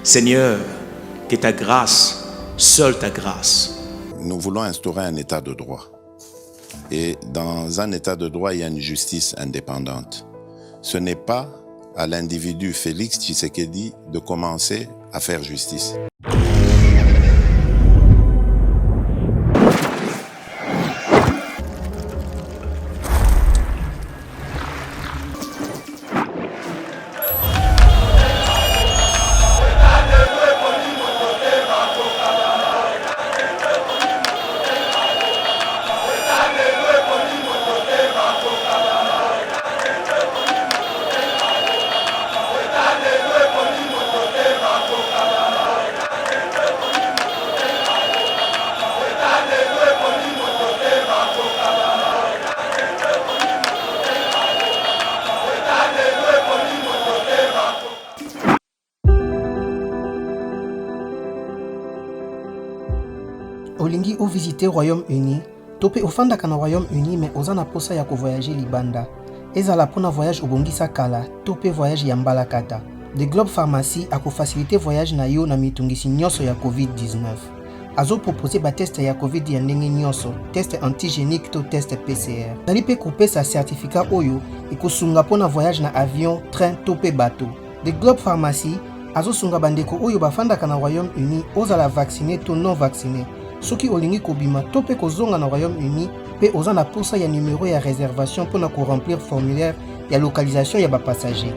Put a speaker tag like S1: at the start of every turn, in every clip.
S1: Seigneur, que ta grâce, seule ta grâce.
S2: Nous voulons instaurer un état de droit. Et dans un état de droit, il y a une justice indépendante. Ce n'est pas à l'individu Félix Tshisekedi de commencer à faire justice.
S3: Olingi ou visiter Royaume-Uni, topé ofanda kana Royaume-Uni mais ozana posa ya ko voyager libanda. Ezala pona voyage obongisa kala, topé voyage ya mbalakata. The Globe Pharmacy a ko faciliter voyage na yo na mitungisi nyonso ya COVID-19. Azo proposer ba test ya COVID ya ndenge nyonso, test antigénique to test PCR. Nali pe couper sa certificat oyo ikosunga pona voyage na avion, train topé bateau. The Globe Pharmacy azo sunga bandeko oyo bafanda kana Royaume-Uni ozala vacciné to non vacciné. Soki olingi kobima to pe kozonga na Royaume-Uni pe oza na posa ya numéro ya réservation pour na ko remplir formulaire ya localisation ya ba passager.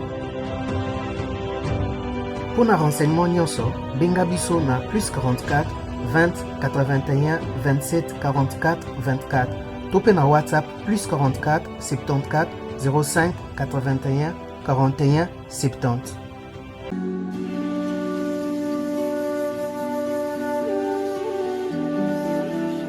S3: Pour na renseignement nyonso, benga biso na +44 20 81 27 44 24. To pe na WhatsApp +44 74 05 81 41 70.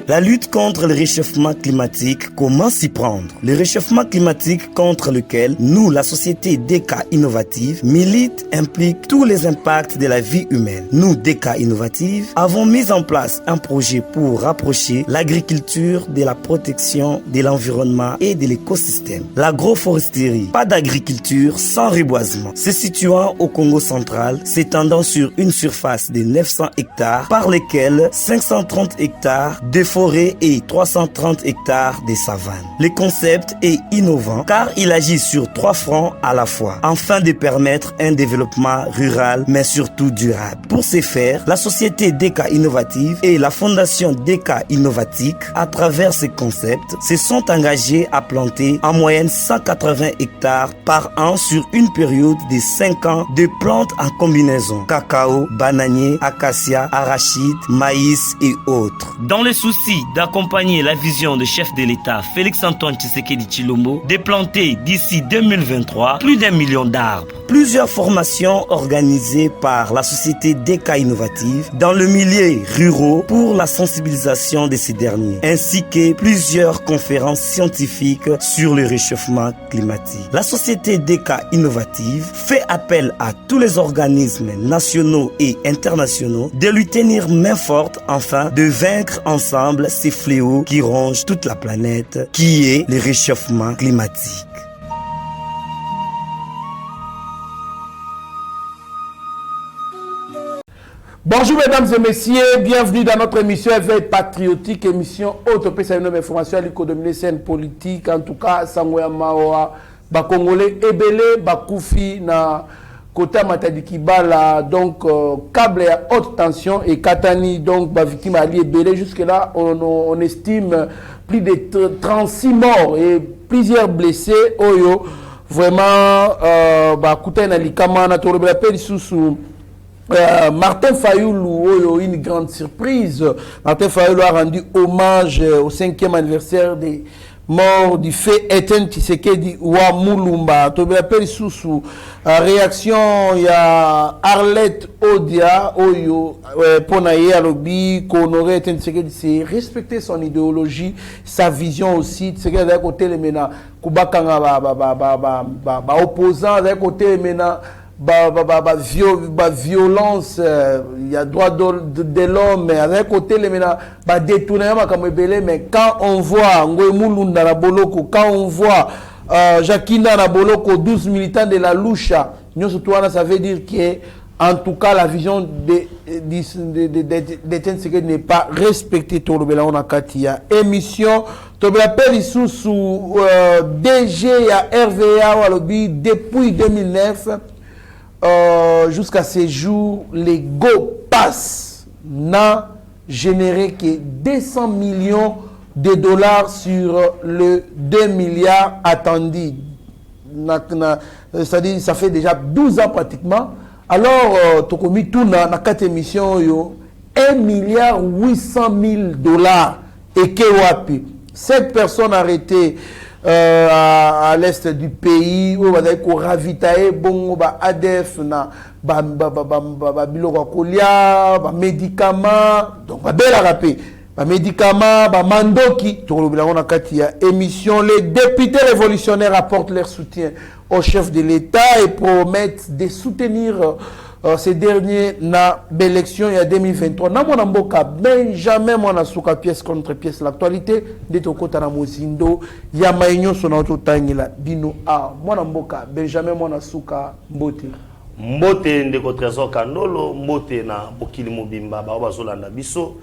S4: La lutte contre le réchauffement climatique, comment s'y prendre? Le réchauffement climatique contre lequel nous, la société DK Innovative, milite implique tous les impacts de la vie humaine. Nous, DK Innovative, avons mis en place un projet pour rapprocher l'agriculture de la protection de l'environnement et de l'écosystème. L'agroforesterie, pas d'agriculture sans reboisement, se situant au Congo central, s'étendant sur une surface de 900 hectares, par lesquels 530 hectares de forêt et 330 hectares de savane. Le concept est innovant car il agit sur 3 fronts à la fois, afin de permettre un développement rural mais surtout durable. Pour ce faire, la société DK Innovative et la fondation DK Innovatique, à travers ce concept, se sont engagés à planter en moyenne 180 hectares par an sur une période de 5 ans de plantes en combinaison, cacao, bananier, acacia, arachide, maïs et autres. Dans le souci d'accompagner la vision du chef de l'État Félix-Antoine Tshisekedi Tshilombo de planter d'ici 2023 plus d'1 million d'arbres. Plusieurs formations organisées par la société DK Innovative dans le milieu rural pour la sensibilisation de ces derniers, ainsi que plusieurs conférences scientifiques sur le réchauffement climatique. La société DK Innovative fait appel à tous les organismes nationaux et internationaux de lui tenir main forte afin de vaincre ensemble ces fléaux qui rongent toute la planète, qui est le réchauffement climatique.
S5: Bonjour mesdames et messieurs, bienvenue dans notre émission Éveil Patriotique, émission Autopé, c'est une information à l'économie scène politique, en tout cas, Sangoya Maoa, Congolais, Ebele, Bakoufi, na Kota Matadikibala, donc câble à haute tension et Katani, donc victime à Ebele. Jusque-là, on estime plus de 36 morts et plusieurs blessés. Oyo, vraiment, Kouta Nalikama, Natorobela Pelissousou. Martin Fayoulou, une grande surprise. Martin Fayoulou a rendu hommage au 5e anniversaire des morts du fait Etienne Tshisekedi wa Mulumba. Tu rappelles sous réaction, il y a Arlette Odia, Oyo, Ponaye Alobi, qu'honorer Etienne Tshisekedi, c'est respecter son idéologie, sa vision aussi. Tshisekedi d'un côté, les mena, Koubakanga, opposant, d'un côté, les mena, violence, il y a droit de l'homme, mais d'un côté, les mena, détournement comme belé, mais quand on voit Ngoemulunda la Boloko, quand on voit Jacquina la Boloko, 12 militants de la Loucha, ça veut dire que En tout cas, la vision d'Étienne Tshisekedi n'est pas respectée. Tout le monde a Katia émission. Tout le monde sous DG à RVA depuis 2009 jusqu'à ces jours, les Go Pass n'a généré que 200 millions de dollars sur le 2 milliards attendus. C'est-à-dire, ça fait déjà 12 ans pratiquement. Alors, Tokomi Touna, dans 4 émissions, 1 milliard 800 000 dollars et Kewapi. 7 personnes arrêtées à l'est du pays, où on va ravitailler bon ADF, médicaments, donc belle rapé. Médicaments, mandoki, émission. Les députés révolutionnaires apportent leur soutien au chef de l'État et promettent de soutenir ces derniers dans l'élection il y a 2023. Dans mon amboka, Benjamin Mwanasuka, pièce contre pièce, l'actualité de Tokota na Mozindo, il y a Maïnyo Sonato Tangila, Bino A. Mon amboka, Benjamin Mwanasuka, Mbote.
S6: Mbote ndeko Trésor Kandolo, Mbote na Bokili Mobimba, Baoba Zolanda Biso.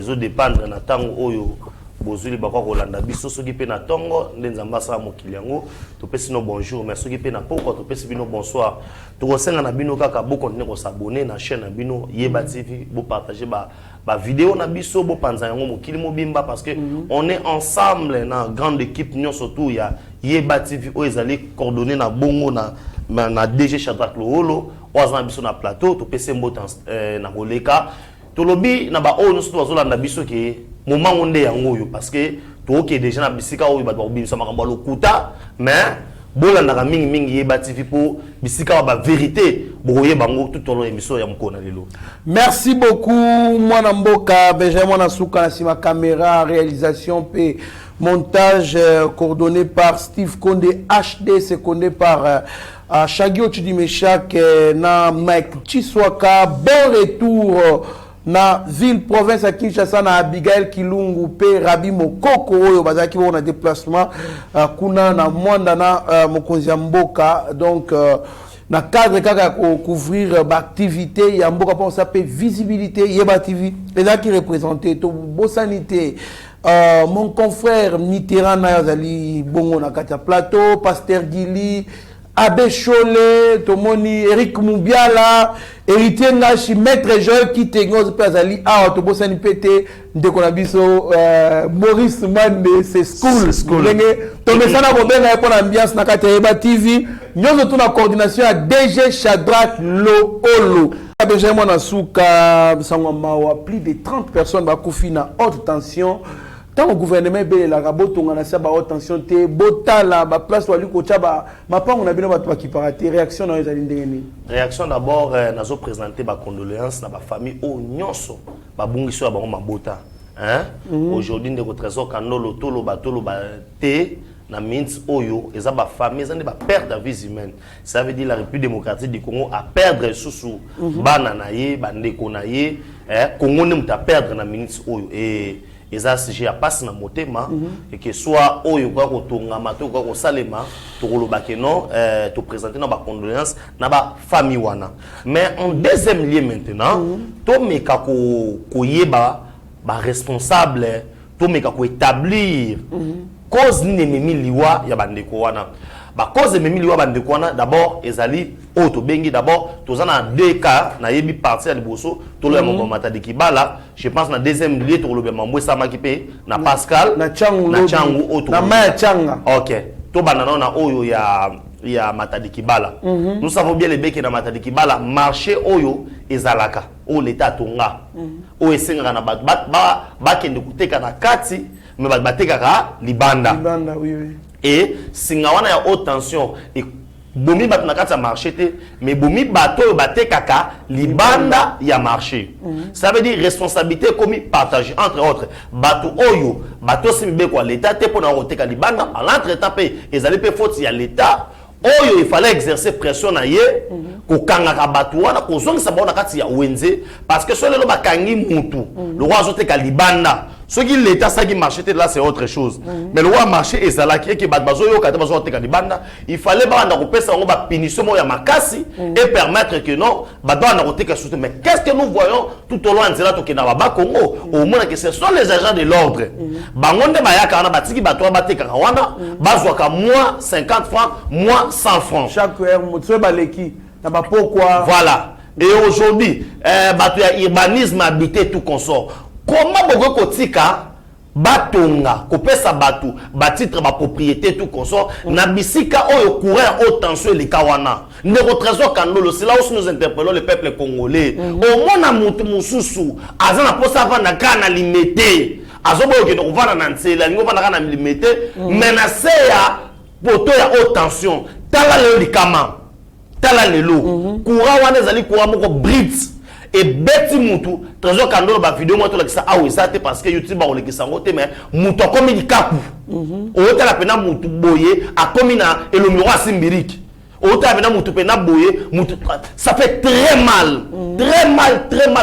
S6: Zo dépendre na tango oyo bozuli bakwa kolanda biso soki pe na tongo ndenzamba sa mokili yango to pesi no bonjour mais soki pe na poko to pesi bino bonsoir to kosenga na bino kaka bo continuer ko s'abonner na chaîne na bino Yeba TV bo partager ba vidéo na biso bo panza yango mokili mobimba parce que on est ensemble na grande équipe nyon surtout ya Yeba TV o ezali coordonner na bongo na DG Shadrack Loholo ozana biso na plateau to pesi mbota na koleka tolobi na ba o nusu bazolanda biso ke moment onde yango yo parce que to ke déjà na bisika oyo ba bimisa makambo lokuta mais bolanda mingi Yeba TV pour bisika ba vérité boye bango tout au long émission ya mkona lelo.
S5: Merci beaucoup mwana mboka Benjamin Mwanasuka na sima caméra réalisation p montage coordonné par Steve Kondé HD secondé par Shagio Chidimeshak na Mike Chiswaka. Bon retour na ville province à Kinshasa na Abigail Kilungu pe Rabi Mokoko oyo bazaki on a déplacement kuna na mwanda na mokonzi ya mboka donc na cadre kaka couvrir ba activité ya mboka pour ça pe visibilité Yeba TV et là qui représentait to bosanité mon confrère Mitterrand na yazali bongo na kata plateau Pasteur Gili Abbé Cholé, Tomoni, Eric Moubiala, héritier Nashi, maître Joël Kitengoz, Pazali, Tobo Sanipete, Ndekonabiso, Maurice Mande, c'est school. Tomé Sana Robert, na pour l'ambiance, na Yeba TV, nous avons la coordination à DG Shadrack Loholo. Benjamin Mwanasuka, plus de 30 personnes, Bakofi na haute tension. Tant au gouvernement belé la raboto on a ça ba haute tension té botala ba place wali ko tchaba ma pa on a bien ba qui paraté réaction dans les alindeni.
S6: Réaction d'abord nazo présenter ba condoléances na ba famille o nyonso ba bungiso ba mabota hein aujourd'hui ndeko Trésor Kandolo tolo ba té na minutes oyo eza ba famille eza ba perdre la vie humaine ça veut dire la République démocratique du Congo a perdre sous bana na ye ba ndeko na ye Congo ne muta perdre na minutes oyo et eza sujet ya passe na motema et que soit oyo kwa ko tongama to kwa ko salema to koloba ke non to présenter na ba condoléances na ba famille wana mais en deuxième lieu maintenant to meka ko yeba ba responsable to meka ko établir cause ni memi liwa ya bandeko wana ba cause memi liwa bandeko wana d'abord ezali auto bengi d'abord tozana deux cas na yebi parti ya liboso to le mo matadi kibala je pense na deuxième lieu to lobe mambo sama kipe na Pascal
S5: na changu
S6: auto
S5: na ma changa
S6: OK to banana na oyo ya matadi kibala nous savons bien les beki na matadi kibala marché oyo ezalaka o l'état tonga o esenga na ba kende kuteka na kati mais bateka ka libanda
S5: oui
S6: et singawana ya haute tension et bomi bat na kati ya marché te mais bomi bato batekaka libanda ya marché ça veut dire responsabilité comme partagée entre autres bato oyo bato simibe kwa l'état te pona koteka libanda à l'entretemps pe ezali pe faute ya l'état oyo il fallait exercer pression na ye ko kangaka bato wana ko zongisa bona kati ya wenze parce que so lelo bakangi mutu le roi azoteka libanda Ce qui l'État, ça qui marchait là, c'est autre chose. Mais le roi marché et ça là qui est bazo yo kata bazo te kanibanda, il fallait ba na kopesa ngo ba punition mo ya makasi et permettre que non ba doit na kote ka soutenir. Mais qu'est-ce que nous voyons tout au long de là to ke na ba Congo au moins que ce sont les agents de l'ordre. Bangonde ba ya kana batiki ba to ba te ka wana bazwa ka moins 50 francs, moins 100 francs.
S5: Chaque heure mutwe baleki na ba pourquoi.
S6: Voilà. Et aujourd'hui, bato ya urbanisme habité tout consort. Comment boko kotika batonga kopesa batu batitre ba propriété tout consort na bisika oyo courant haute tension les kawana ndeko trésor Kandolo, c'est là où nous interpellons le peuple congolais. Au mona mutu mususu azana posa vanda kana limité azobo ke no vanda na ntsela ngo vanda kana limité menace ya poto ya haute tension tala le likama tala lelo courant wana ezali courant moko brite et beti mutu trésor Kandolo ba vidéo moi to la kisa awe ça parce que YouTube ba oleki sango te mais mutu komi dikapu o tala pena mutu boye a komi na elomiro asimbiriki o tala pena mutu pena boye mutu ça fait très mal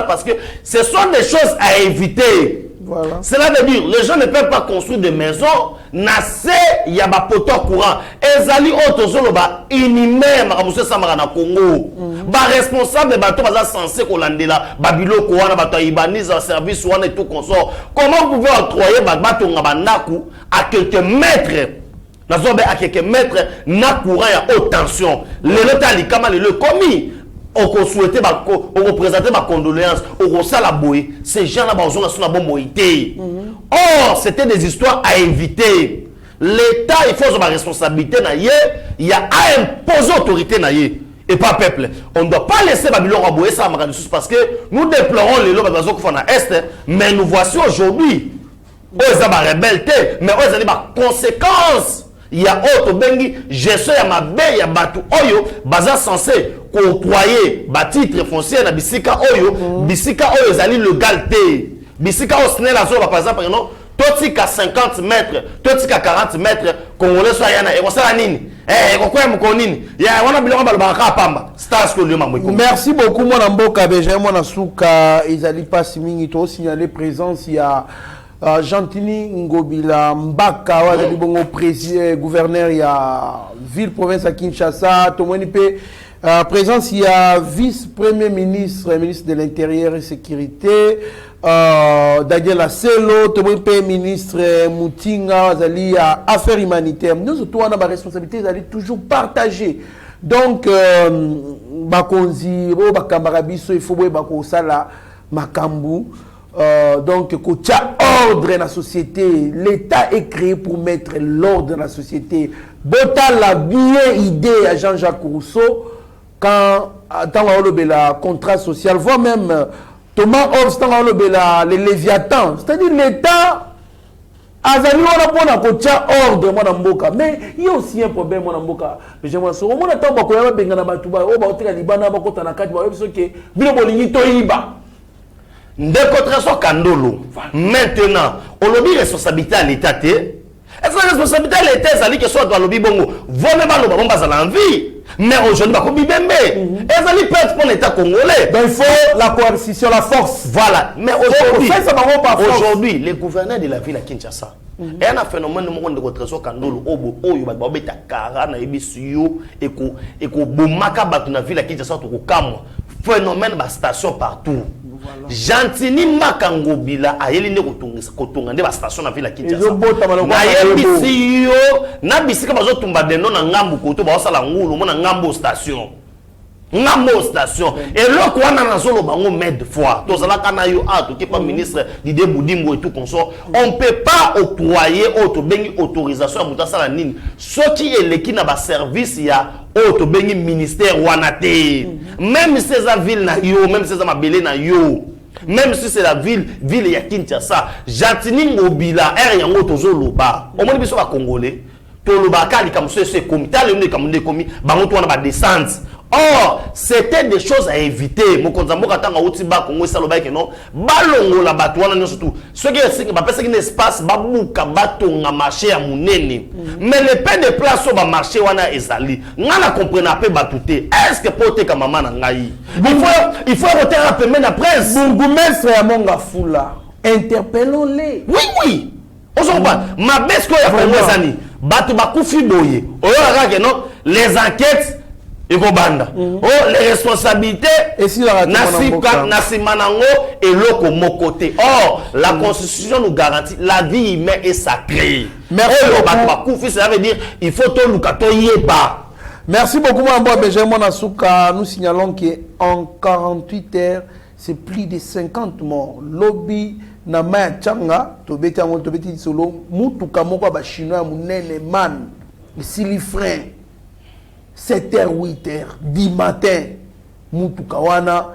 S6: parce que ce sont des choses à éviter. Voilà. Cela veut dire les gens ne peuvent pas construire des maisons nase ya ba poto courant ezali otozolo ba inhumain makamuso samara na Congo ba responsable ba to baza censé kolandela ba biloko wana ba to ibaniza service wana et tout consort. Comment vous pouvez octroyer ba batonga bandaku à quelques mètres nazobe à quelques mètres na courant ya haute tension le lotali kama le commis on souhaitait on représentait ma condoléance on sala boy ces gens là ba on a bon moité. Or c'était des histoires à éviter. L'État il faut sa responsabilité na yé, il y a à imposer autorité na yé et pas peuple. On ne doit pas laisser Babylone aboyer ça parce que nous déplorons les lois qui font à est mais nous voici aujourd'hui aux rebelles mais aux des conséquences. Il y a autre bengi gestion ya mabe ya batu oyo baza censé octroyer ba titre foncier na bisika oyo ezali légalité bisika o snela zo par exemple non totika 50 mètres totika 40 mètres congolais so yana e kosala nini kokoya mukonini ya wana biloko balobaka pamba stars ko lioma mwiko. Merci
S5: beaucoup mwana mboka beje mwana suka ezali pasi mingi to signaler présence ya Gentini Ngobila Mbaka wazali bongo président gouverneur ya ville province à Kinshasa tomoni pe présence ya vice premier ministre de l'intérieur et sécurité Daniel Aselo tomoni pe ministre Mutinga wazali ya affaires humanitaires. Nous autres on a ma responsabilité d'aller toujours partager donc bakonzi bo bakambara biso il faut boye bakosala makambu. Donc, qu'il y a ordre dans la société, l'État est créé pour mettre l'ordre dans la société. Bota la bien idée à Jean-Jacques Rousseau quand dans le contrat social, voire même Thomas Hobbes dans le Léviathan. C'est-à-dire l'État a ordre mboka. Mais il y a aussi un problème mboka. Mais j'aimerais savoir mon attend ba ko ya benga na batuba o ba otela libana ba ko tanakati ba biso ke bilo bolingi to yiba. Ndeko Trésor Kandolo, maintenant, on lobby responsabilité à l'État. Est-ce que la responsabilité à l'État, c'est que soit dans le lobby bongo, vous-même, on va à l'envie. Mais aujourd'hui, on va bimbe. Est-ce que peut-être pour l'État congolais? Donc il faut la coercition, la force. Voilà. Mais aujourd'hui, les gouverneurs de la ville à Kinshasa, il y a un phénomène de Trésor Kandolo, il y a un kara na ebisuyo et ko bomaka batu na ville à Kinshasa to kamwa. Phénomène de station partout. Gentini Makangobila a yelinde kotonga nde ba station na ville ya Kinshasa. Na yebisi yo na bisika bazo tumba deno na ngambu koto ba osala ngulu mo na ngambo station. Ngambo station. Et le quoi na zolo bango med fois. Tozala kana yo to qui pas ministre Didier Boudimbo et tout consort. On peut pas octroyer auto bengi autorisation à mutasala nini. Ce qui est l'équipe na ba service ya auto bengi ministère wanate. Même si c'est la ville na yo, même si c'est ma belé na yo. Même si c'est la ville ya Kinshasa, Gentini Ngobila yango tozoloba. Au moins biso ba congolais, toloba kali comme c'est comité, le comme des commis, bango to na ba descente. Or, c'était des choses à éviter. Mokonzambo katanga utiba Congo saloba ke non, balongo la batwana no surtout. Ce qui est ba pesa ki espace babuka batonga marché ya munene. Mais le pain de place au marché wana ezali. Ngana comprendre pe batute. Est-ce que pote ka mama na ngai? Il faut retirer un peu la presse. Bourgmestre ya Monga Fula. interpellons-les.
S6: Oui. On s'en va. Ma baisse que ya Congo zani. Batu bakufi boye. Oyo que non les enquêtes et banda. Oh les responsabilités
S5: et si la
S6: nasimanango et loko mokote. Or la constitution nous garantit la vie humaine est sacrée.
S5: Merci
S6: batu bakufi ça veut dire il faut to lukato yeba.
S5: Merci beaucoup, Mambo Benjamin Nasuka. Nous signalons qu'en 48 heures, c'est plus de 50 morts. Lobby, Nama Changa, Tobeti Solo, Moutuka Moko Chinois, Mounene Man, Silifrin, 7h, 8h, 10 matin, Moutuka Wana,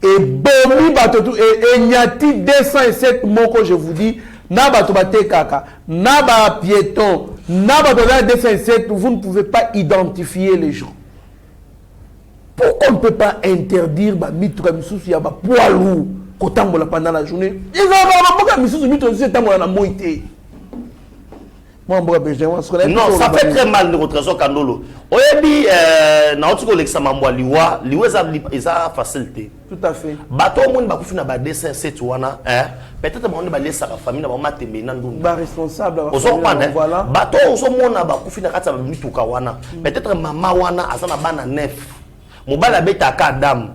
S5: et Bomi Batotou, et Nyati 207 Moko, je vous dis, Naba Tobate Kaka, Naba Piéton, Naba Tobate 207, vous ne pouvez pas identifier les gens. Pourquoi on ne peut pas interdire Mitra Missous, il y a un poids lourd pendant la journée? Ils ont un Missous, Mitra Missous, c'est un moïté. Non,
S6: ça fait très mal de votre trésor Kandolo. On a dit, Naotiko Lexamamboa Liwa, Liwa a facilité.
S5: Tout à fait.
S6: Bateau, on va faire un dessin, c'est wana, peut-être qu'on va laisser la famille, on va mettre des gens
S5: responsable.
S6: Voilà. Bateau, on va faire un mituka wana. Peut-être maman wana, azana bana nef. Mobile beta kadam.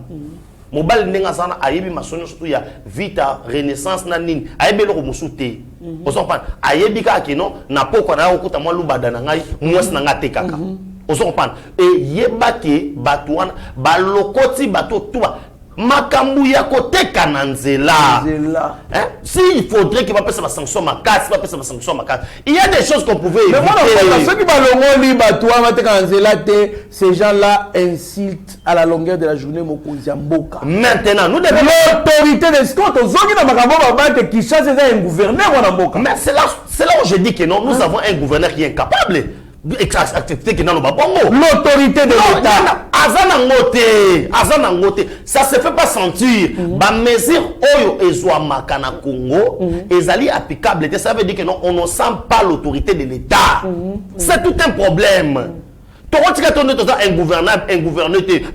S6: Mobile nenga sana ayebi masonyo surtout ya vita renaissance na nini ayebi loko musute osompa ayebi ka kino na poko na okuta mwa lubada na ngai mwasi na ngate kaka osompa e yebake batwana balokoti bato tuba makambu ya koteka na nzela si il faudrait qu'il va passer ma sanction ma casse va passer ma sanction ma casse il y a des choses qu'on pouvait éviter.
S5: Mais ceux qui balongoli batwa mateka na nzela te ces gens là insultent à la longueur de la journée mokonzi mboka.
S6: Maintenant nous devons
S5: l'autorité des scouts zongi na makambo babate qui chasse un gouverneur wana mboka.
S6: Mais c'est là où je dis que non nous avons un gouverneur qui est incapable accepter que
S5: l'autorité de l'État
S6: azana ngote ça se fait pas sentir ba mesure oyo ezwa makana Congo ezali applicable ça veut dire que non on ne sent pas l'autorité de l'État c'est tout un problème. Un gouverneur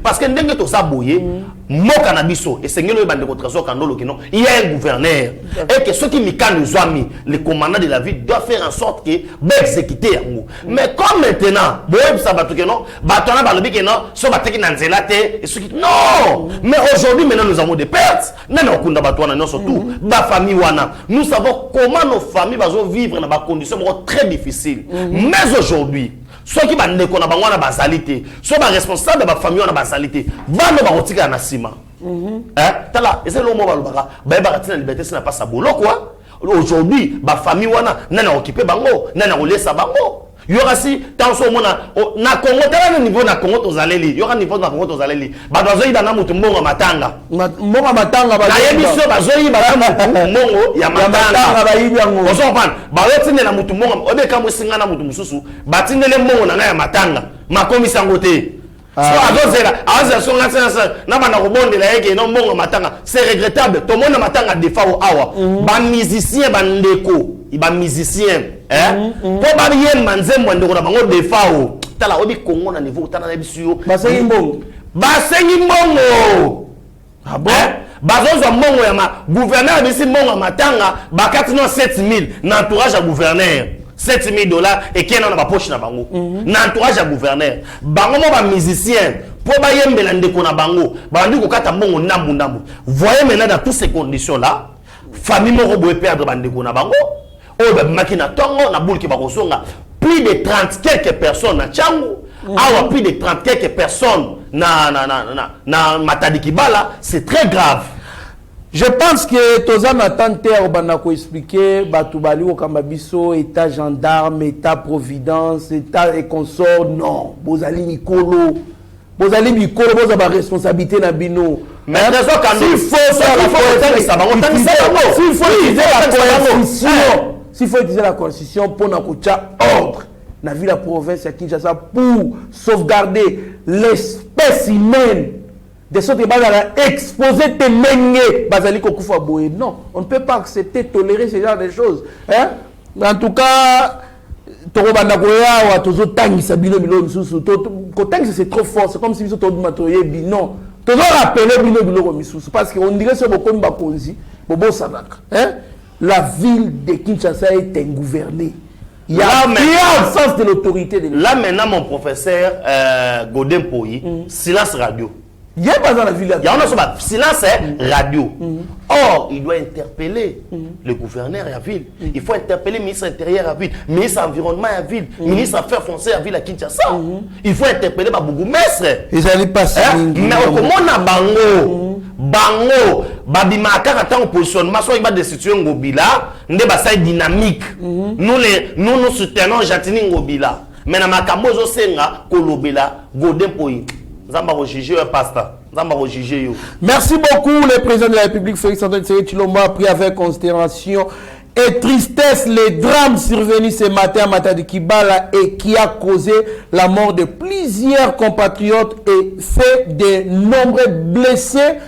S6: parce que ndenge to saboye mo canabiso et seigneur le bande contre so kandolo non il y a un gouverneur et que ceux qui mikano zwami le commandant de la ville doit faire en sorte que ba exécuter yango mais comme maintenant boye sabato que non batona balobi que non so bateki na nzela te et ceux qui non mais aujourd'hui maintenant nous avons des pertes nana okunda batona non surtout ba famille wana nous savons comment nos familles vont vivre dans des conditions très difficiles mais aujourd'hui ceux qui bandé qu'on a bangwana basalité, ceux qui responsable de la famille on a basalité, va nous barotika na sima. Tala, et c'est le moment balobaka, ba baratina liberté ça n'a pas sa boulot quoi. Aujourd'hui, ba famille wana nana occupé bango, nana olesa bango. Il y aura si tant so mona na Congo tala niveau na Congo tozaleli, il y aura niveau na Congo tozaleli. Ba dozoyi dana mutu mbongo matanga.
S5: Mbongo matanga ba
S6: yebi so bazoyi ba mbongo ya matanga
S5: ba yibi yango.
S6: Ozofana, ba wetine na mutu mbongo, obeka musinga na mutu mususu, batindele mbongo na ngai ya matanga. Makomisa ngote. So azozela songa sensa na bana kobondela yeke no mbongo matanga. C'est regrettable. Tout le monde matanga defa o awa. Ba musicien ba ndeko, ba musicien po ba bien manzembo ndeko na bango defa o. Tala obi Congo na niveau tana na bisu.
S5: Basengi mbongo.
S6: Basengi mbongo.
S5: Ah bon?
S6: Bazozo mbongo ya ma gouverneur bisi mbongo matanga ba 47000 na entourage ya gouverneur. $7,000 et qui est dans la poche na bango. Na entourage à gouverneur. Bango mo ba musicien. Pour ba yembela ndeko na bango. Bandi ko kata mbongo ndambu ndambu. Voyez maintenant dans toutes ces conditions là, famille mo boye perdre bandeko na bango. O ba makina tongo na boule ki ba kosonga. Plus de 30 quelques personnes na Tchangu. Awa plus de 30 quelques personnes na Matadi Kibala, c'est très grave.
S5: Je pense que Tozan attente Banako expliquer Batubali au Kambabiso, état gendarme, état providence, état et consort. Non, Bozali Mikolo. Bozali Mikolo, vous avez responsabilité na bino.
S6: Mais s'il
S5: faut utiliser la constitution pour n'accoucher ordre. La ville la province à Kinshasa pour sauvegarder l'espèce humaine. De sorte que va exposer tes menges bazali kokufa boye. Non, on ne peut pas accepter, tolérer ce genre de choses. Hein? En tout cas, Torobanda Koya ou Tozo Tangisa Bino Bilo Misusu. Kotangisa c'est trop fort, c'est comme si nous sommes matoyé Bino. Tozo rappelé Bino Bilo Misusu. Parce qu'on dirait que c'est beaucoup de Bakonzi, Bobo Sadaka. Hein? la ville de Kinshasa est ingouvernée. Il y a un sens de l'autorité de
S6: là maintenant, mon professeur Godin Poyi, silence radio.
S5: Il n'y a pas dans la ville.
S6: Il y a un silence radio. Or, il doit interpeller le gouverneur à la ville. Il faut interpeller le ministre intérieur à la ville, ministre environnement à la ville, ministre affaires foncières à la ville à Kinshasa. Il faut interpeller le bourgmestre.
S5: Ils n'allaient pas
S6: mais comment on a bango babimaka kata en positionnement soit il va destituer Ngobila nde basa dynamique nous soutenons Jatini Ngobila mais na makambo zo senga kolobela Godin Poyi nzamba ko juger un pasteur nzamba ko juger yo.
S5: Merci beaucoup le président de la République Félix Antoine Tshisekedi a pris avec considération et tristesse les drames survenus ce matin à Matadi-Kibala et qui a causé la mort de plusieurs compatriotes et fait de nombreux blessés.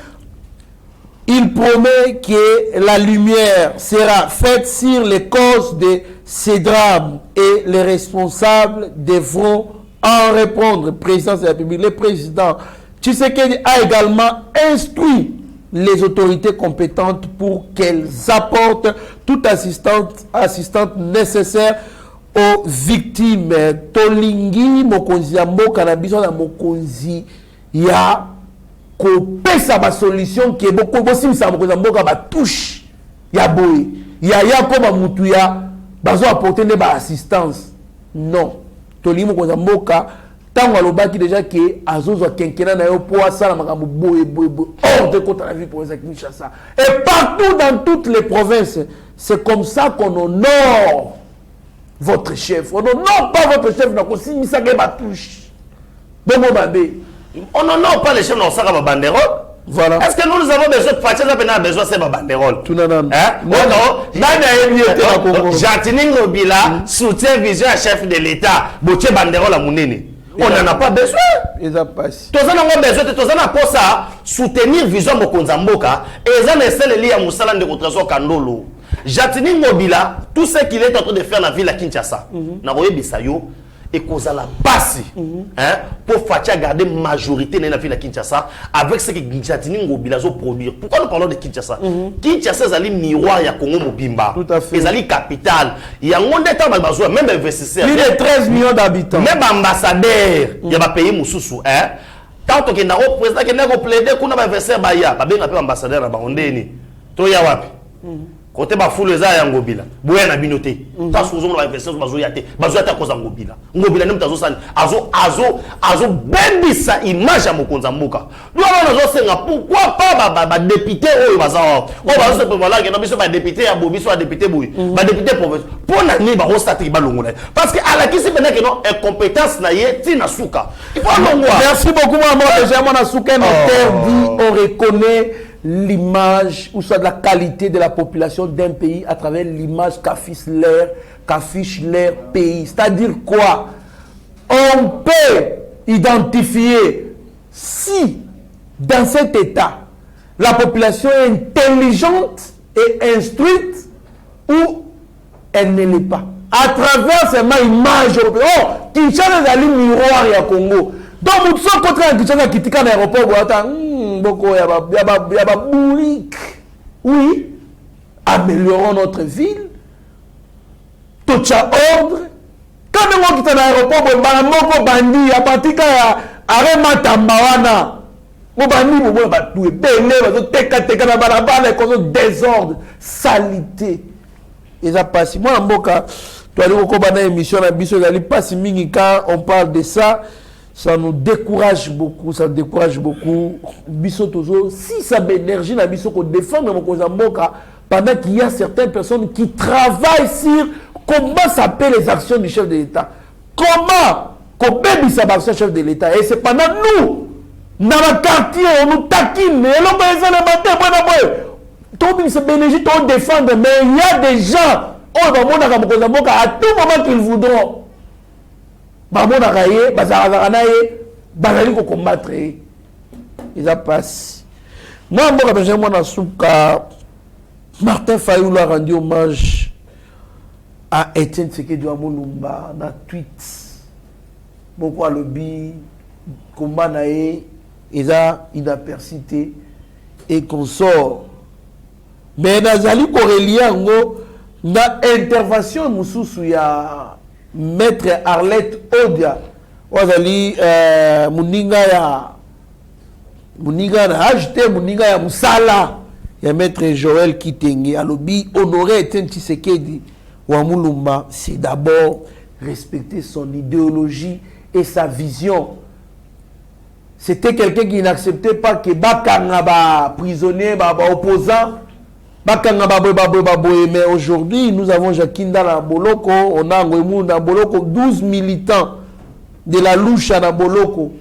S5: Il promet que la lumière sera faite sur les causes de ces drames et les responsables devront en répondre. Président de la République, le président Tshisekedi a également instruit les autorités compétentes pour qu'elles apportent toute assistance nécessaire aux victimes. Tolingi mokonzi ya mboka na biso na mokonzi ya kopesa ba solution qui est beaucoup bosimisa mokonzi ya mboka ba touche ya boye ya koma mutu ya bazo apporter ne ba assistance. Non, tolingi mokonzi ya mboka tango alobaki déjà que azozwa kenkena na yo po asala makambo boye hors de contre la vie pour les Kinshasa et partout dans toutes les provinces. C'est comme ça qu'on honore votre chef. On honore pas votre chef na kosimisa ke ba touche bongo babe.
S6: On n'honore pas les chefs dans sa banderole.
S5: Voilà.
S6: Est-ce que nous avons besoin de Fatia a besoin de ces banderoles?
S5: Tout non.
S6: Jatini Ngobila soutient vision à chef de l'État. Botier banderole à Mounene. On n'en a pas besoin.
S5: Ils ont passé.
S6: Tous en ont besoin. Tous en ont pour ça soutenir vision Mokonzamboka. Et ils ont essayé de lire Moussala de Trésor Kandolo. Jatini Ngobila, tout ce qu'il est en train de faire dans la ville à Kinshasa. Naroye Bisayo. Et qu'on a la passe pour Fatia garder majorité dans la ville de Kinshasa avec ce que Jatini Ngobila a produit. Pourquoi nous parlons de Kinshasa? Kinshasa est un miroir ya Congo Mobimba.
S5: Tout à fait.
S6: C'est une capitale. Il y a un monde d'état même investisseurs.
S5: Plus de 13 millions d'habitants.
S6: Même ambassadeur, il y a un pays Moussoussou. Tant que nous avons président qui n'a pas plaidé qu'on a investisseur baya, il y a un ambassadeur à Barondeni. Toi ya wapi? Côté ba foule za ya Ngobila boya na binoté ta sozo na investisseur bazo yate koza Ngobila nem tazo sani azo bendisa image ya mokonza mboka nous allons nazo senga pourquoi pas ba député oyo baza bazo se prévoir que na biso ba député ya bobi so député boy ba député province pour na ni ba hostatique ba longola parce que ala kisi bena que non incompétence na ye ti na suka il faut longwa.
S5: Merci beaucoup maman déjà mon suka interdit on reconnaît l'image ou soit de la qualité de la population d'un pays à travers l'image qu'affiche leur pays. C'est-à-dire quoi? On peut identifier si dans cet état la population est intelligente et instruite ou elle ne l'est pas. À travers seulement l'image, Kinshasa est un miroir à Congo. Donc, nous sommes contre Kinshasa qui est à l'aéroport. Beaucoup y a bourrique. Oui, améliorons notre ville. Tout ça ordre. Quand nous sommes à l'aéroport, nous sommes bandits. À partir de Arema Tambawana, nous sommes désordre, saleté. Et ça passe. Moi, en Boka, tu as dit que émission quand on parle de ça. Ça nous décourage beaucoup, Bissotozo, si ça m'énergie, la biso qu'on défend Mboka, pendant qu'il y a certaines personnes qui travaillent sur comment s'appellent les actions du chef de l'État. Comment ça action du chef de l'État. Et c'est pendant nous, dans le quartier, on nous taquine. Et l'on va essayer de battre, tout le bénéfice, on défend, mais il y a des gens, à tout moment qu'ils voudront. Bamona raye bazaranaye bazali ko combattre ils a passé moi mboka benjamin na souka Martin Fayulu a rendu hommage à Etienne Tshisekedi Mulumba na tweet boko alobi combat nae ils a inapercité et consort mais nazali korelie yango na intervention mususu ya maître Arlette Odia wazali muninga na ajouté muninga ya musala ya maître Joël Kitenge alobi honorer Etienne Tshisekedi wa Mulumba, c'est d'abord respecter son idéologie et sa vision. C'était quelqu'un qui n'acceptait pas que bakanga ba prisonnier ba opposant bakanga ba mais aujourd'hui nous avons Jakinda na Boloko, on a Ngwemu na Boloko, 12 militants de la louche na Boloko.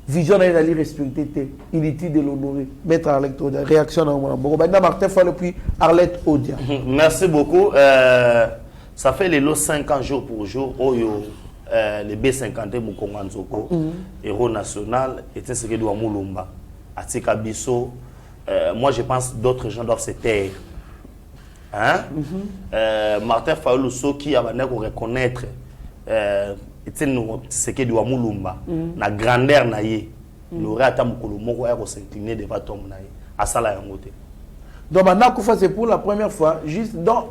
S5: Vision d'aller respecter, inutile de l'honorer. Maître Arlette Odia, réaction à mon Martin Fall puis Arlette Odia.
S6: Merci beaucoup. Ça fait les lots 5 ans jour pour jour. Les B50 Mukonga Nzoko, héros national, était ce que doit Mulumba. Atika Bisso, moi je pense d'autres gens doivent se taire. Hein? Martin Fayulu Soki a reconnaître ce que doit Mulumba. La grandeur naïe. L'aurait à Tamukolomo a s'incliner devant Tom naïe. À Sala Yangote.
S5: Donc maintenant, c'est pour la première fois, juste dans.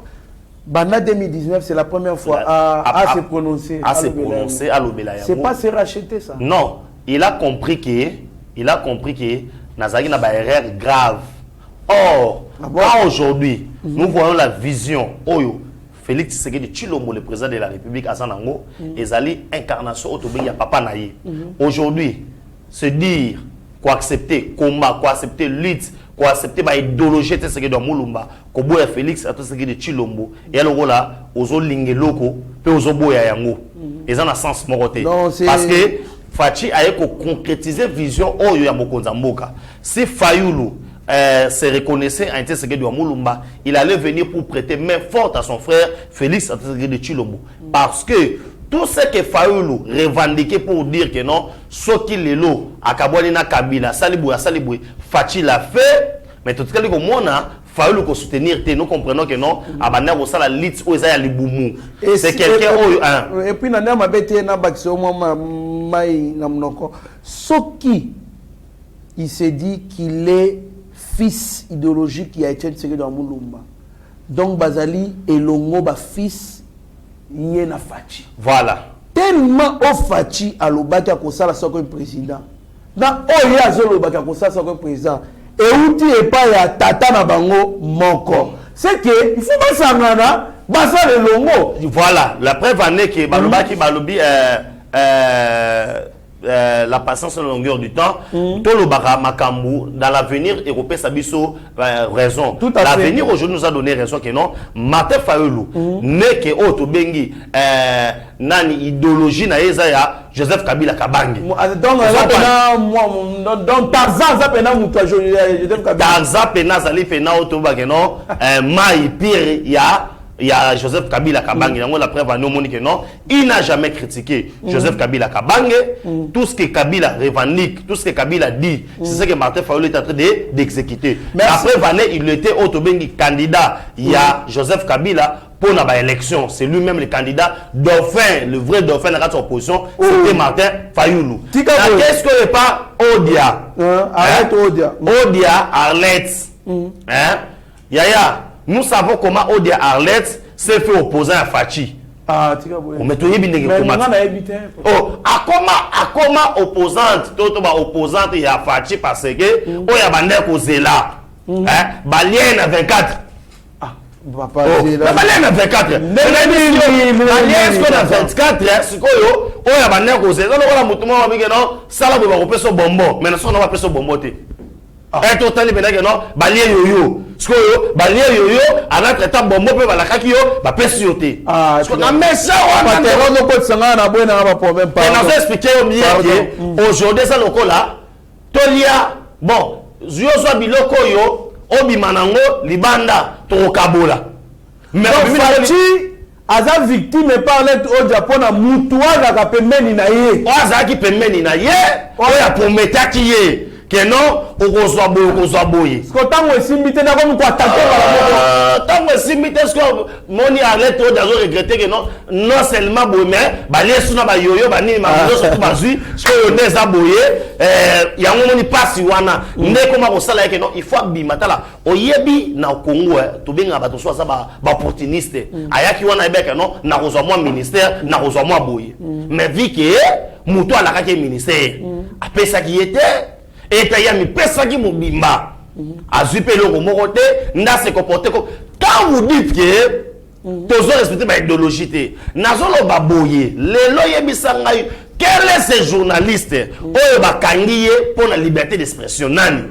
S5: Bana 2019, c'est la première fois à se prononcer.
S6: À se prononcer à l'Obélaïa.
S5: C'est pas se racheter ça.
S6: Non, il a compris que Nazari n'a pas erreur grave. Or, aujourd'hui, nous voyons la vision. Oyo, Félix Tshisekedi Tshilombo, le président de la République, à Sanango, et Zali incarnation autobé, il y a papa naïe. Aujourd'hui, se dire quoi accepter combat, quoi accepter lutte, quoi accepter l'idéologie de ce que doit Mulumba, ko boya Félix à tout ce qui de Tshilombo et alors là ozo linge loko pe ozo boya yango et en a sens moroté parce que Fachi a concrétiser vision oyo ya Mokonza Mboka. Si Fayulu se reconnaissait à ce que doit Mulumba, il allait venir pour prêter main forte à son frère Félix à tout ce qui de Tshilombo parce que tout ce que Fayulu revendiquait pour dire que non, ce qu'il est là, à Kaboualina Kabila, Salibouya, Fachi l'a fait, mais tout ce que nous Fayulu ko soutenir, nous comprenons que non, Abana Rosa la lit ou Ezaya Liboumou. C'est quelqu'un où.
S5: Et puis, Nana Mabete na Baxo, Mai Namnoko. Soki, il s'est dit qu'il est fils idéologique qui a été tiré dans Mulumba. Donc, Bazali et Longo, fils. Yena Fachi.
S6: Voilà.
S5: Tellement au Fachi à l'obaka kosala comme président. Dans Oya Zolobaka kosala comme président. Et outi et pas ya tata na bango moko. C'est que il faut pas s'angana, basa le longo.
S6: Voilà. La preuve en est que Balobaki Balobi la patience sur la longueur du temps, tout le baka makambu dans l'avenir européen sabiso raison. L'avenir aujourd'hui nous a donné raison que non. Martin Fayulu n'est que auto bengi nani idéologie na Ezaya Joseph Kabila Kabangi.
S5: Donc Tarzan zapena muta Joseph Kabila.
S6: Tarzan pena zali pena auto baka non mai pire il y a Joseph Kabila Kabange, la preuve à nous que non, il n'a jamais critiqué Joseph Kabila Kabange. Tout ce que Kabila revendique, tout ce que Kabila dit, c'est ce que Martin Fayulu est en train d'exécuter. Mais après Vané, il était autobengi candidat. Il y a Joseph Kabila pour la élection. C'est lui-même le candidat dauphin, le vrai dauphin de la opposition, c'était Martin Fayulu. Qu'est-ce que n'est pas Odia?
S5: Arlette Odia.
S6: Odia, Arlette. Yaya. Nous savons comment Odia Arlette s'est fait opposer à Fachi.
S5: Ah, tu vois.
S6: On met tout yébine comment. Oh, à comment opposante, tout opposante il y a Fachi parce que oh y a bandé causé là. Balien 24.
S5: Ah, papa.
S6: Balien 24. Balien 24, c'est quoi yo? Oh y a bandé causé. Non voilà mutumo wa bige non, sala bo ba ko peso bombo. Mais non on va peso bombo te. Et total que non, balien yo. Ce que balien yo à notre état bombo pe bala kaki yo ba pesi yo te.
S5: Ah,
S6: ce qu'on a mis ça
S5: on terrain no pot sanga na boina na problème pas.
S6: Et nous expliquer au milieu que aujourd'hui ça loko là tolia bon yo so biloko yo obimanango libanda to kabola. Mais
S5: Fachi aza victime par Arlette Odia pona mutuaza ka pembeni na ye.
S6: Oza ki pembeni na ye, oya prometaki ye. que non okozwa boye
S5: Parce que tant que simité n'a comme quoi attaquer
S6: tant que simité ce que moni Arlette Odia a regretté que non seulement boye mais balé suna ba yoyo bani ma surtout bazui ce que on est aboyé ya moni passe wana ndeko ma ko sala que non il faut bimatala oyebi na Congo to benga ba to so ça ba opportuniste ayaki wana ebeka non na kozwa moi ministère na kozwa moi boye mais vu que muto alaka ke ministère apesa ki était et ya mi pesa ki mobimba azupe loko moko te nda se comporter comme quand vous dites que tozo respecter ba idéologie te nazolo baboye lelo yebisa ngai quel est ce journaliste oyo bakangiye pour la liberté d'expression nani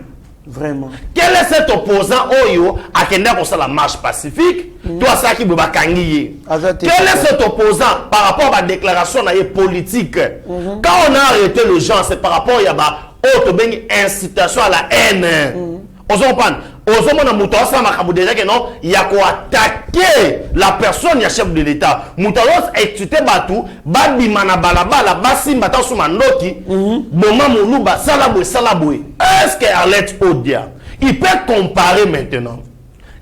S5: vraiment
S6: quel est cet opposant oyo akenda ko la marche pacifique toi ça qui bakangiye quel est cet opposant par rapport à la déclaration politique quand on a arrêté le genre c'est par rapport à incitation à la haine déjà que non il y a quoi attaquer la personne ya chef de l'état mutalos excité batu babimana balabala basimba ta suma ndoki boma muluba salabwe est-ce que Arlette Odia il peut comparer maintenant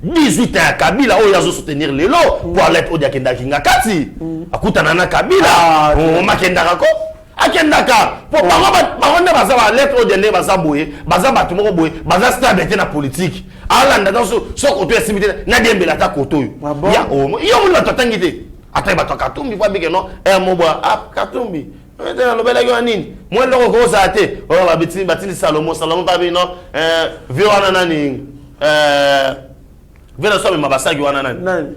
S6: 18 ans à Kabila où il a soutenir les lots pour Arlette Odia kenda kinga kati akutana na Kabila on makenda ko akendaka pour baronde baza lettre de ne baza boye baza batu moko boye baza stabilité na politique alanda dans so koto estimité na diembela ta koto ya o yo mo tatangi te ata bato katumbi kwa bike no mobo katumbi le bela yo nini mo ndoko ko za te o ba bitini Salomon ba bi no viwana nani vela so mi mabasaki wana nani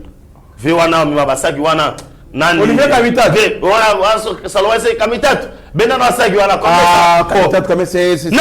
S6: viwana mi mabasaki wana nani
S5: Olivier Kamitat
S6: voilà Salomon c'est Kamitat Bena na sagi wana
S5: peut-être comme c'est
S6: mais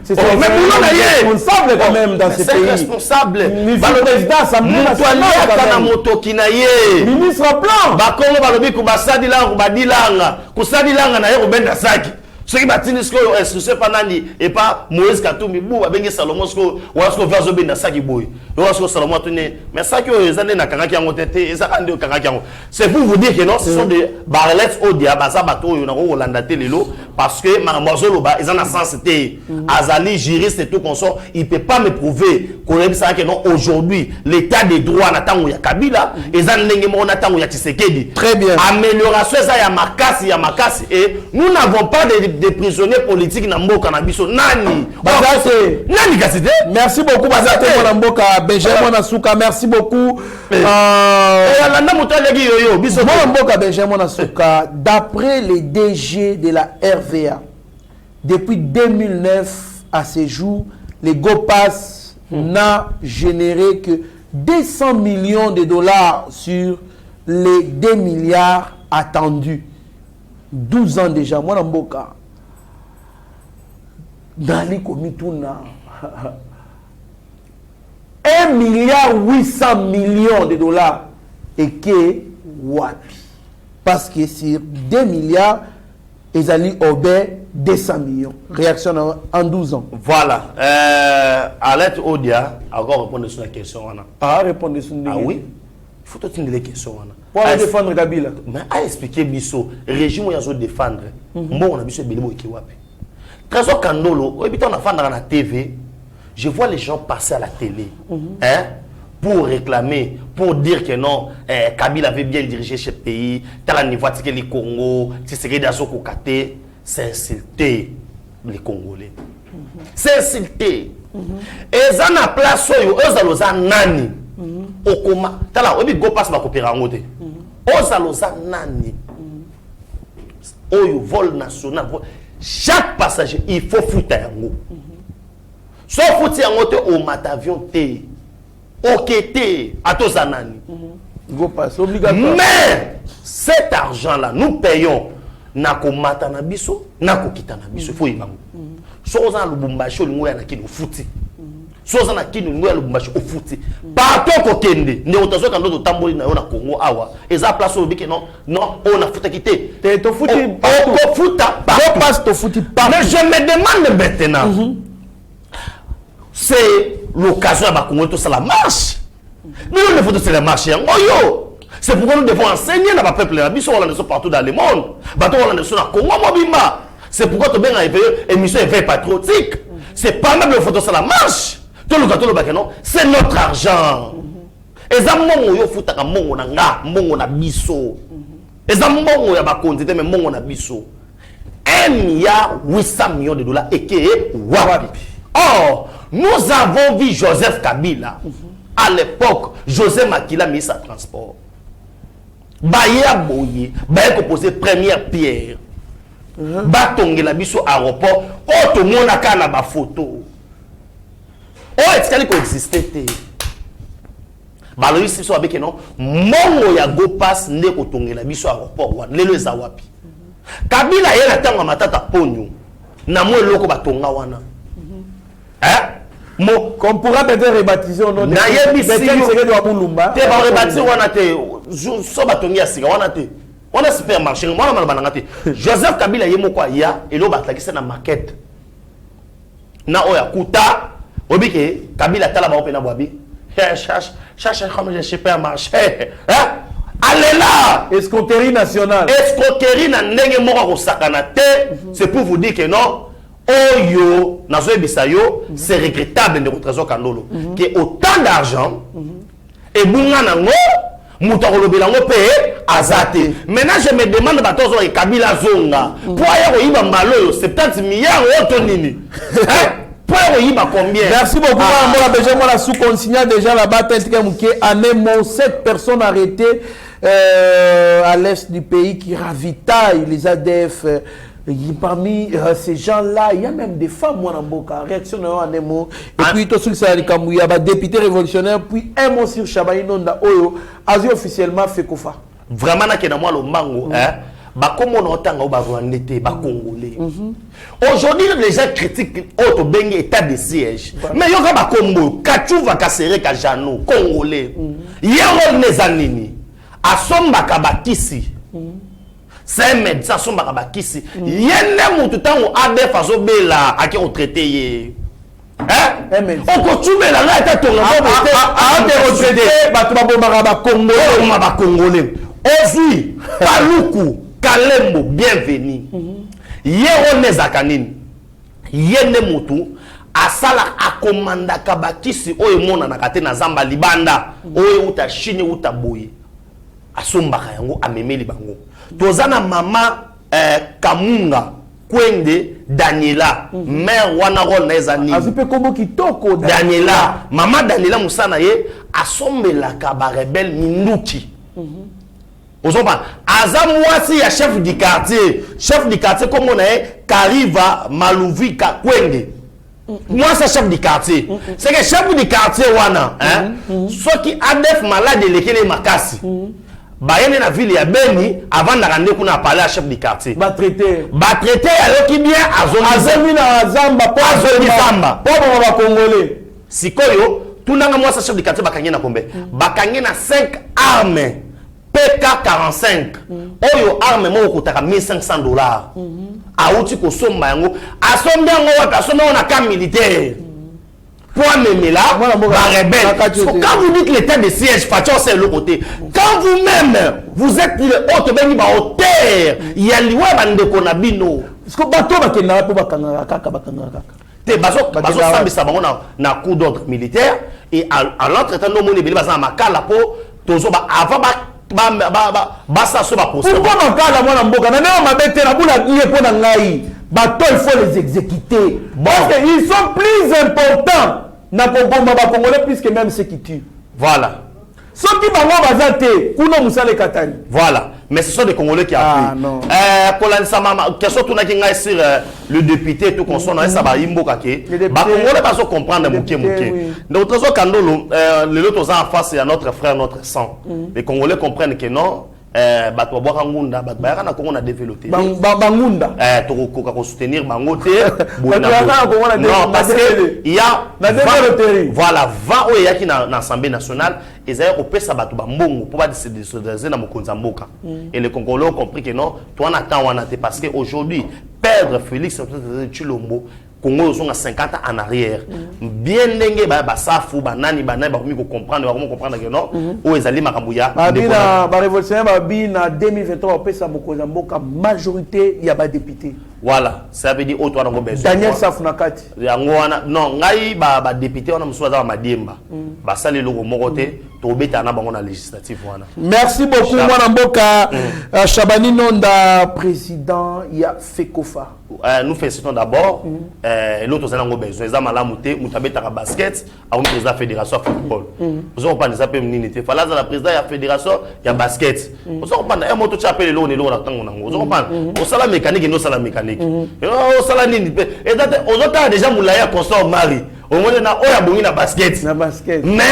S5: responsable quand même dans ce pays
S6: responsable
S5: le président assemblée
S6: nationale motoki na ye
S5: ministre plan
S6: bakongo balobi ku basadi langu badilanga kusadi langa na ye kubenda saki ceux qui batini ce que est-ce pas nani et pas Moïse Katumbi bu babengi Salomon ce que wasko vazo benda saki boy wasko Salomon tuni mais saki o ezane na kangaki yango tete ezakande o kangaki yango c'est pour vous dire que non ce sont des Arlette Odia baza bato yo na ko Holanda te lelo parce que Marambozo ba ezana sens té azali juriste et tout consort il peut pas me prouver qu'on ça que non aujourd'hui l'état des droits na tango ya Kabila ezana ndenge mo na tango ya Tshisekedi
S5: très bien
S6: amélioration ça ya makasi et nous n'avons pas des prisonniers politiques na mboka na biso nani
S5: bazate
S6: nani kasite
S5: merci beaucoup bazate na mboka Benjamin Nasuka merci beaucoup
S6: landa mutalegi yoyo biso
S5: na mboka Benjamin Nasuka d'après les DG de la RVA depuis 2009 à ce jour les GOPAS n'a généré que 200 millions de dollars sur les 2 milliards attendus 12 ans déjà moi na mboka Dali Komituna 1 milliard 800 millions de dollars et que wapi parce que sur 2 milliards ils allaient obé 200 millions réaction en 12 ans
S6: voilà Arlette Odia encore répondre sur la question
S5: répondre sur
S6: ah oui il faut tout les questions
S5: pour défendre Kabila
S6: mais à expliquer biso régime yazo défendre bon on a biso belebo ki wapi Trésor Kandolo, on a la TV, je vois les gens passer à la télé pour réclamer, pour dire que non, Kabila avait bien dirigé ce pays, t'as niveau de les Congo, c'est c'est insulter les Congolais. C'est insulter. Et ça n'a place où eux allons nani. Okoma, t'as là, on go passe ma coopération en côté. Eux allons nani. Oyo vol national. Chaque passager, il faut foutre un mot. Sauf foutre un mot au matavion T. Au kété, à tous anani. Mais cet argent-là, nous payons. Nako mata na biso, nako kita na biso. Faut y aller. Soza lubumbashi olingwe na kino fouti. Soza na kino olingwe lubumbashi o fouti. Partout kokende, ne otazo kando to tamboli na yo na Congo awa. Eza place au biki non, non, on a fouta quitté.
S5: Te to fouti,
S6: on fouta pas.
S5: On passe to fouti pas.
S6: Mais je me demande maintenant. C'est l'occasion à Congo tout ça la marche. Mais on ne faut pas la marche en Oyo. C'est pourquoi nous devons enseigner à peuple la biso hollandais partout dans le monde. Bateau hollandais sur la Congo mobimba. C'est pourquoi tu bien émission éveil patriotique. c'est pas même le photo, ça la marche. Tout le gâteau, c'est notre argent. Et ça, mon yo foutaka mon na nga, mon na biso. Et ça, mon ya ba quantité, mais mon na biso. 1,8 milliard de dollars et que wapi. Or, nous avons vu Joseph Kabila. À l'époque, José Makila ministre à transport. Baya Boye, Baya composé première pierre. Batonge la biso aéroport. Oh, tout le monde a kana ba photo. Oh, est-ce qu'elle existait? Bah, le ici, avec non, mon ya go pass ne kotonge la biso aéroport. Lelo zawapi. Kabila yena tanga matata ponyo. Na mo loko batonga wana. Hein?
S5: Qu'on pourra peut-être rebaptiser au nom de
S6: te ba rebaptiser wana te so batongi asika wana te wana supermarché wana malabana te Joseph Kabila yemo kwa ya elo batlakisa na maquette na oya kuta obike Kabila tala ba opena boabi cherche comme je supermarché hein allez là
S5: escroquerie nationale
S6: escroquerie na ndenge moko ko sakana te c'est pour vous dire que non Oyo, nazo ebisayo, c'est regrettable de Trésor Kandolo que autant d'argent et bunga nango muta kolobelango paye azate. Maintenant je me demande batozo e Kabila zonga. Pour ayo yiba maloyo 70 milliards auto nini. Pour ayo yiba combien?
S5: Merci beaucoup Mbola Beje moi la sous-consignat déjà là-bas Tentika Mouké Anémon 7 personnes arrêtées à l'est du pays qui ravitaillent les ADF. Parmi ces gens-là, il y a même des femmes, moi, dans Boka, réaction en des mots. Et puis, tout ce qui s'est dit, il y a des députés révolutionnaires, puis un mot sur Chabaïnonda Oyo, Asie officiellement fait Kofa.
S6: Vraiment, il y a moi le mango, hein. Comme on entend au Rwandais, Congolais. Aujourd'hui, les gens critiquent autre bengue état de siège. Mais il y a des Congo, Kachou va casser Kajano, Congolais. Il y a des années, à Somba Kabakisi. C'est un médecin son bakabakisi. Yene mutu tango ADF azobela aki retraité. Hein? On continue là là eta tonga bote a retraité batu babomaka ba Congolais. Ozui Paluku Kalembo bienvenue. Yero nezakanini. Yene mutu asala akomanda kabakisi oyo mona na kate na zamba libanda oyo uta Chine uta boye. Asombaka yango amemeli bango. Tozana mama Kamunga Kwende Daniela mère wana role ezani
S5: azipe kombo kitoko
S6: Daniela mama Daniela musana ye asombela ka ba rebelle minduki ozomba azamwasi ya chef du quartier comme on est Kariva Maluvika Kwende moi c'est chef du quartier c'est que chef du quartier wana hein ceux qui ADF malade lekele makasi Bayene na ville ya Beni avant de rendre kuna parler à chef du quartier.
S5: Ba traité
S6: alors qui bien
S5: azemi na zamba po
S6: zamba
S5: po ba Congolais.
S6: Sikoyo tunanga moi chef du quartier bakangi na kombe. Bakangi na 5 armes PK45. Oyo arme mo kutaka $1,500. Auti ko somba yango asomba yango wakasomba na camp militaire. Pour même là, quand vous dites l'état de siège, c'est le côté. Quand vous-même, vous êtes le haut béni à hauteur, il y a l'oué bande konabino.
S5: Est-ce que bateau va kenna pour bakanga kaka bakanga kaka.
S6: Te baso sambi sabango na coup d'ordre militaire et à l'entretemps no moni beli bazana makala po tozo ba avant basa so ba poste.
S5: Pourquoi makala mwana mboka na neo mabete na bula lié pour na ngai. Bateau il faut les exécuter. Parce qu'ils sont plus importants. Na Congolais ba Congolais plus que même ceux qui tuent.
S6: Voilà.
S5: Ceux qui bango bazate kuno musale katani.
S6: Voilà. Mais ce sont des Congolais qui appuient.
S5: Non.
S6: Kolan Samama, question tout na ki ngai sur le député tout consonant ça ba imboka ke. Ba Congolais ba so comprendre moké. Donc Trésor Kandolo le lot aux en face à notre frère notre sang. Les Congolais comprennent que non bato boka ngunda bato bayaka na Congo na développé
S5: bangunda
S6: tokokoka ko soutenir bango te non parce que il y a voilà 20 oyo yaki na Assemblée nationale ezaya ko pesa bato ba mbongo pour ba décider na mokonza mboka et les Congolais ont compris que non toi na temps wana te parce que aujourd'hui perdre Félix Tshilombo Congo sont à 50 ans en arrière. Bien n'engé ba safu ba nani ba komi ko comprendre ba comprendre que non o ezali makambuya
S5: ba révolutionnaire ba bi na 2023 opesa mokonza mboka majorité ya ba député
S6: Voilà, ça veut dire auto on a besoin.
S5: Daniel Safunakati.
S6: Yango wana non ngai ba député on a musuwa za madiemba. Ba sali loko mokote to beta na bango na législatif wana.
S5: Merci beaucoup mwana mboka Chabani Nonda président ya Fekofa.
S6: Nous félicitons d'abord l'autre zana ngo besoin za malamu te mutabeta ka basket a un président fédération football. Vous on pas ça peut nini te fala za la président ya fédération ya basket. Vous on pas un moto chapele lo ne lo na tango nango. Vous on pas au sala mécanique no sala mécanique. Au sala nini et date aux autres déjà moulaya consort mari. Au moins na oya bongi na basket.
S5: Na basket.
S6: Mais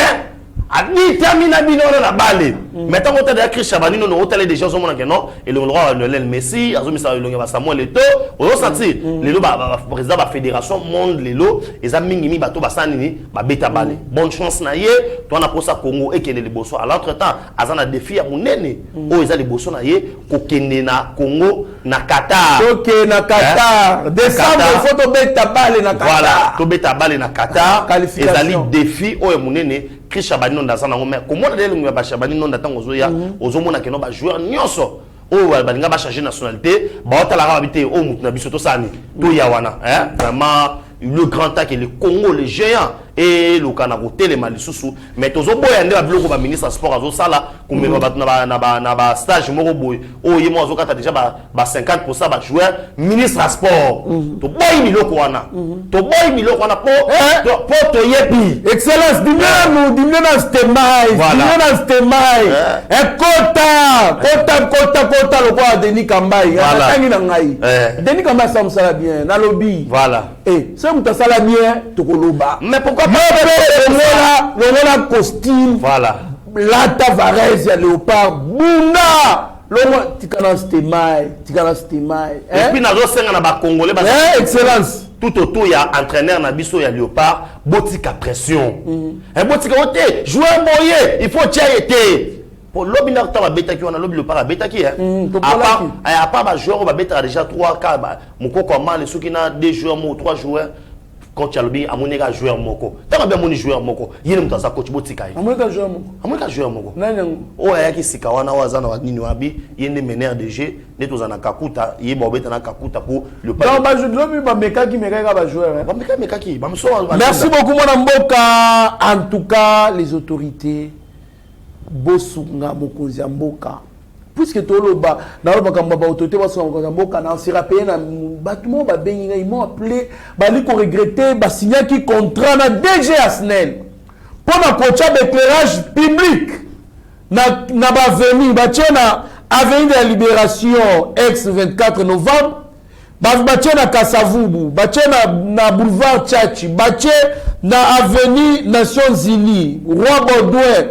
S6: ani termina bino na balle. Maintenant on t'a déjà Chris Chabani no hôtel des gens au monde que non et le roi Lionel Messi azomi sa longa ba Samuel Eto'o au senti lelo ba président ba fédération monde lelo eza mingi mi bato basani ni ba beta balle. Bonne chance na ye toi na posa Congo et kende liboso à l'entretemps azana défi ya munene o eza liboso na ye ko kende na Congo na Qatar.
S5: OK na Qatar. Décembre il faut to beta balle na Qatar.
S6: Voilà, to beta balle na Qatar.
S5: Qualification.
S6: Ezali défi o munene Chris Chabani Nonda sana ngomé comment na lelo ba Chabani Nonda tango zoya ozomona ke no ba joueur nyonso o balinga ba changer nationalité ba otala ka habiter o mutu na biso to sani to ya wana vraiment le grand tac et le Congo le géant et le Canada telema lisusu mais tozo boya nde ba biloko ba ministre sport azo sala kumema batuna na ba stage moko boy o yemo azo kata déjà ba 50% ba joueur ministre sport to boy miloko wana po to yepi
S5: Excellence dimena na stemai kota lo kwa Denis Kambai tangi na ngai Denis Kambai ça me bien na lobby
S6: voilà
S5: ça me sala bien to koloba
S6: mais pourquoi
S5: le costume
S6: voilà
S5: la Tavares ya Léopard bunda longo tikana stemai
S6: et puis nazo senga na ba congolais ba
S5: excellence
S6: tout autour ya entraîneur na biso ya Léopard botika pression et botika oté joueur moyen il faut tirer été pour lobby na ta ba beta ki wana lobby Léopard ba beta ki à part ba joueur ba beta déjà 3 cas mukoko mal soki na 2 joueurs ou 3 joueurs quand tu as lobby amoneka joueur moko tant bien moni joueur moko yene mutasa coach botika yi amoneka joueur moko
S5: nani
S6: o ayaki sika wana wazana wa nini wabi yende meneur de jeu neto zana kakuta yeba obeta na kakuta pour le pas
S5: non ba lobby ba mekaki ba joueur
S6: ba mekaki ba mso.
S5: Merci beaucoup mwana mboka en tout cas les autorités bosunga mokonzi ya mboka puisque toloba na loba ba autorité bosunga mokonzi ya mboka na sera payé na batumo ba bengi ils m'ont appelé ba li ko regretter ba signer qui contrat na DG Asnel pour na coacha d'éclairage public na ba venir ba tena avenue de la Libération ex 24 novembre ba tena Kasavubu ba tena na boulevard Tchachi ba na avenue Nations Unies Roi Baudouin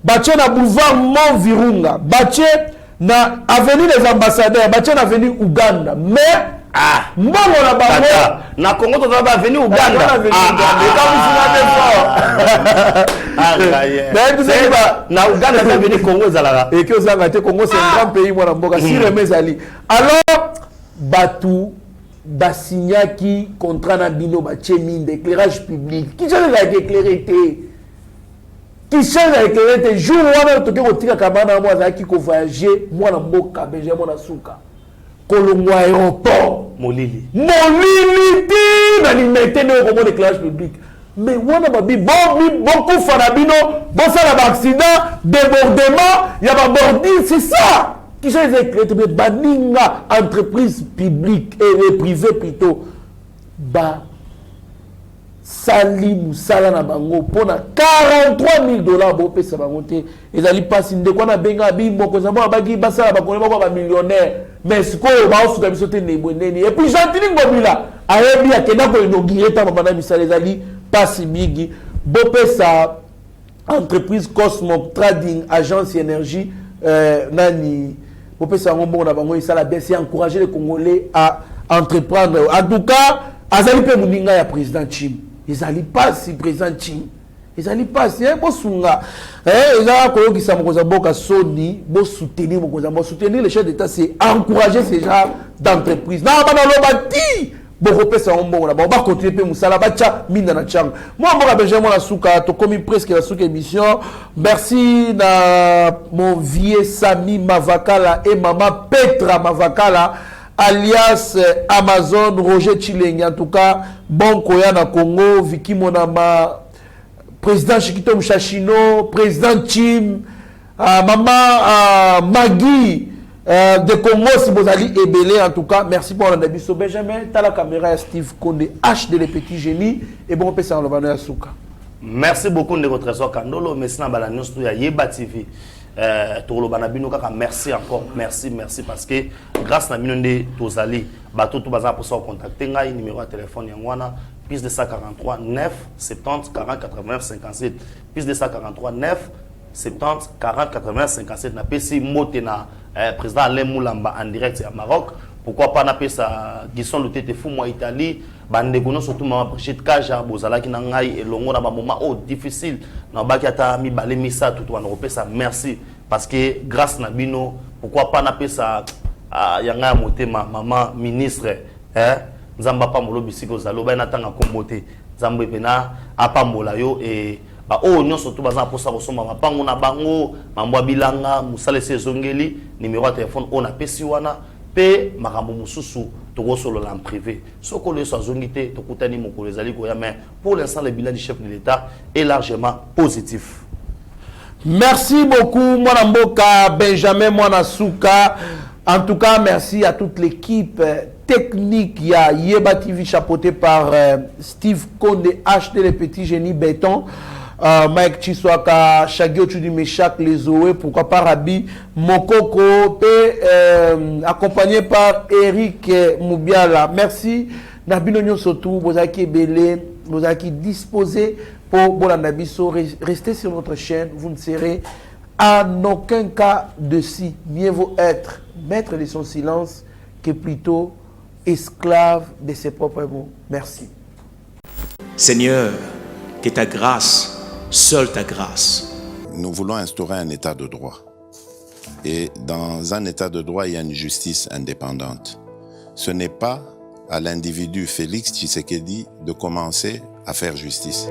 S5: Baché na boulevard Mont Virunga, Baché na avenue des ambassadeurs, Baché na avenue Uganda. Mais mbongo na bango
S6: na Congo to ba avenue Uganda. Na Uganda ça avenue Congo zalaka.
S5: Et que ça ngate Congo c'est un grand pays moi na mboka si remezali. Alors Batu basignaki contrat na bino baché mine d'éclairage public. Qui j'allais éclairer qui change avec les jours où on a toqué au tika kabana moi qui ko voyager moi na mboka benjamin moi na suka kolongwa aéroport molili ti na limité de comment l'éclairage public mais wana babi beaucoup farabino bon ça la accident débordement il y a bordure c'est ça qui change avec les baninga entreprise publique et privée plutôt ba sali musala na bango pona $43,000 bo pesa bango te ezali pasi ndeko na benga bimbo ko zamba bagi basala bakone ba millionnaire mais siko ba osuka biso te neboneni et puis Gentili Ngobila ayebi akenda ko inaugurer ta bana misala ezali pasi bigi bo pesa entreprise Cosmo Trading agence énergie nani bo pesa ngombo na bango isala bien c'est encourager les Congolais à entreprendre en tout cas azali pe muninga ya président Chim ils allaient pas si président Chim ils allaient pas si bosunga ils a ko ki sa mokoza boka soni bo soutenir mokoza bo soutenir les chefs d'état c'est encourager ces gens d'entreprise na bana lobati boko pesa ombo na ba continuer pe musala bacha minda na chang moi mboka benjamin na suka to komi presque la suka émission merci na mon vieux Sami Mavakala et maman Petra Mavakala alias Amazon, Roger Chilengi, en tout cas, bon Koya na Congo, Vicky Monama, président Chikito Mchachino, président Chim, maman Magui de Congo, si vous allez ébélé, en tout cas, merci pour l'anabiso Benjamin, t'as la caméra Steve Konde, H de les petits génies, et bon, on peut s'en revenir à Souka.
S6: Merci beaucoup de votre trésor Kandolo, merci na bala news ya Yeba TV. Tolo banabino kaka merci encore, merci parce que grâce na bino nde tozali bato to baza pour ça contacter ngai numéro de téléphone yangwana plus de 143 9 70 40 89 57 plus de 143 9 70 40 89 57 na pesi mote na président Alain Moulamba en direct à Maroc. Pourquoi pas na pesa Gisson Lutete fou moi Italie bande kono surtout maman Brigitte Kaja bozala ki na ngai elongo na ba moment difficile na baki ata mi balé misa tout wana pesa merci parce que grâce na bino pourquoi pas na pesa yanga motema maman ministre nzamba pa molo bisiko zalo ba na tanga kombote nzambe pena apambola yo et ba nyonso tout baza posa kosomba mapango na bango mambo bilanga musale sezongeli numéro de téléphone on a pesi wana pe makambo mususu toko solo en privé soko le sozongité tokutani moko ezali ko ya mais pour l'instant le bilan du chef de l'État est largement positif.
S5: Merci beaucoup Mwana Mboka Benjamin Mwana Souka. En tout cas, merci à toute l'équipe technique. Il y a Yeba TV chapeauté par Steve Konde, HD les petits génies béton. Mike Chiswaka, Shagio Chudimeshak, les Oe, pourquoi pas Rabi Mokoko, accompagné par Eric Moubiala. Merci. Nabino surtout, vous avez belé, vous avez disposé pour Bolanabiso. Restez sur notre chaîne, vous ne serez en aucun cas de si. Mieux vaut être maître de son silence que plutôt esclave de ses propres mots. Merci.
S1: Seigneur, que ta grâce, seule ta grâce.
S2: Nous voulons instaurer un état de droit. Et dans un état de droit, il y a une justice indépendante. Ce n'est pas à l'individu Félix Tshisekedi de commencer à faire justice.